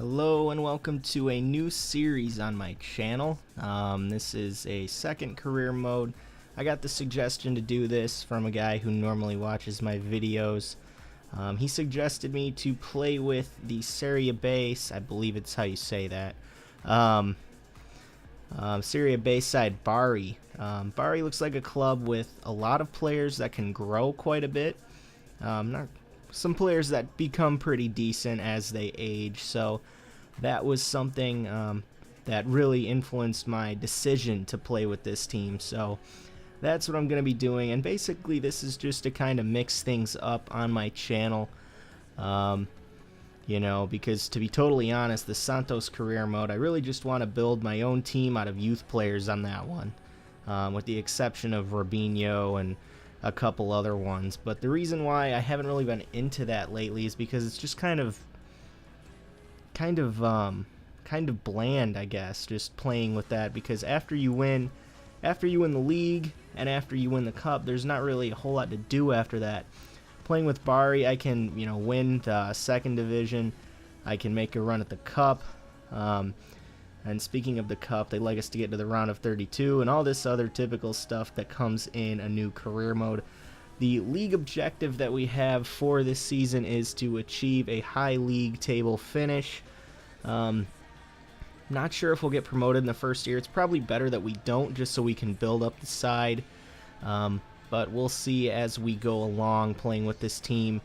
Hello and welcome to a new series on my channel. This is a second career mode. I got the suggestion to do this from a guy who normally watches my videos. He suggested me to play with the Serie B, I believe it's how you say that. Serie B side Bari. Bari looks like a club with a lot of players that can grow quite a bit. Some players that become pretty decent as they age, so that was something that really influenced my decision to play with this team. So that's what I'm going to be doing, and basically this is just to kind of mix things up on my channel, because to be totally honest, the Santos career mode, I really just want to build my own team out of youth players on that one, with the exception of Robinho and a couple other ones. But the reason why I haven't really been into that lately is because it's just kind of bland, I guess, just playing with that, because after you win the league and after you win the cup, there's not really a whole lot to do after that. Playing with Bari, I can win the second division, I can make a run at the cup, and speaking of the cup, they like us to get to the round of 32 and all this other typical stuff that comes in a new career mode. The league objective that we have for this season is to achieve a high league table finish. Not sure if we'll get promoted in the first year. It's probably better that we don't, just so we can build up the side. But we'll see as we go along playing with this team.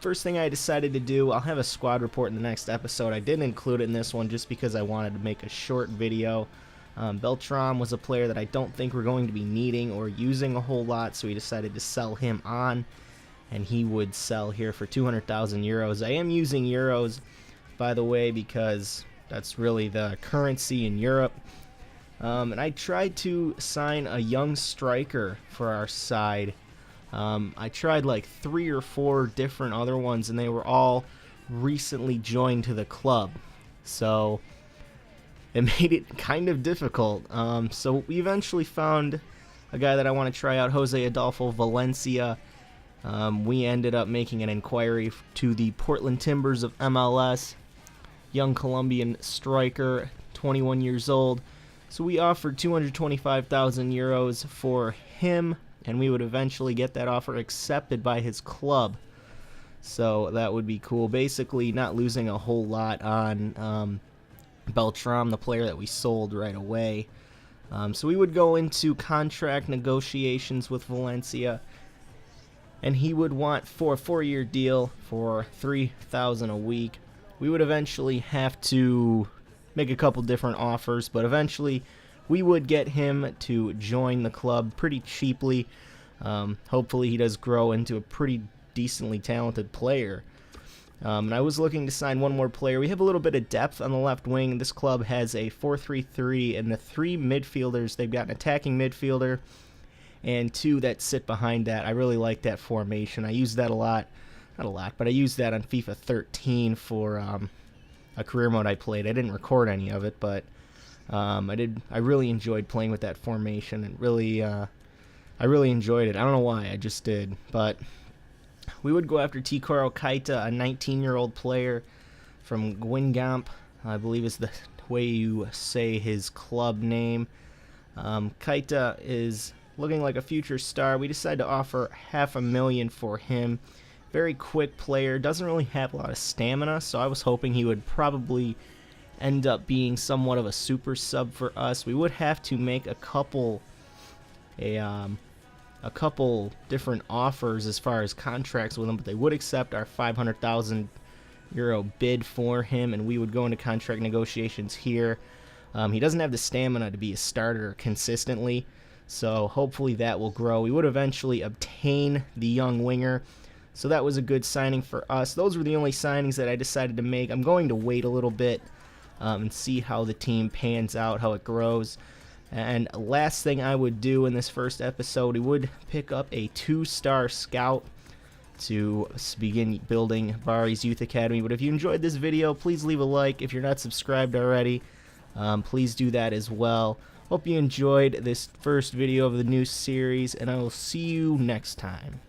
First thing I decided to do, I'll have a squad report in the next episode. I didn't include it in this one just because I wanted to make a short video. Beltram was a player that I don't think we're going to be needing or using a whole lot, so we decided to sell him on, and he would sell here for 200,000 euros. I am using euros, by the way, because that's really the currency in Europe. And I tried to sign a young striker for our side. I tried like 3 or 4 different other ones, and they were all recently joined to the club, so it made it kind of difficult. So we eventually found a guy that I want to try out, Jose Adolfo Valencia. We ended up making an inquiry to the Portland Timbers of MLS. Young Colombian striker, 21 years old. So we offered 225,000 euros for him, and we would eventually get that offer accepted by his club. So that would be cool. Basically not losing a whole lot on Beltram, the player that we sold right away. So we would go into contract negotiations with Valencia, and he would want for a 4-year deal for 3,000 a week. We would eventually have to make a couple different offers, but eventually we would get him to join the club pretty cheaply. Hopefully he does grow into a pretty decently talented player. And I was looking to sign one more player. We have a little bit of depth on the left wing. This club has a 4-3-3, and the 3 midfielders, they've got an attacking midfielder and 2 that sit behind that. I really like that formation. I use that a lot. Not a lot, but I used that on FIFA 13 for a career mode I played. I didn't record any of it, but I really enjoyed playing with that formation. And I really enjoyed it. I don't know why, I just did. But we would go after Tikoro Kaita, a 19-year-old player from Guingamp, I believe is the way you say his club name. Kaita is looking like a future star. We decided to offer $500,000 for him. Very quick player, doesn't really have a lot of stamina, so I was hoping he would probably end up being somewhat of a super sub for us. We would have to make a couple different offers as far as contracts with him, but they would accept our 500,000 euro bid for him, and we would go into contract negotiations here. He doesn't have the stamina to be a starter consistently, so hopefully that will grow. We would eventually obtain the young winger, so that was a good signing for us. Those were the only signings that I decided to make. I'm going to wait a little bit and see how the team pans out, how it grows. And last thing I would do in this first episode, we would pick up a 2-star scout to begin building Bari's Youth Academy. But if you enjoyed this video, please leave a like. If you're not subscribed already, please do that as well. Hope you enjoyed this first video of the new series, and I will see you next time.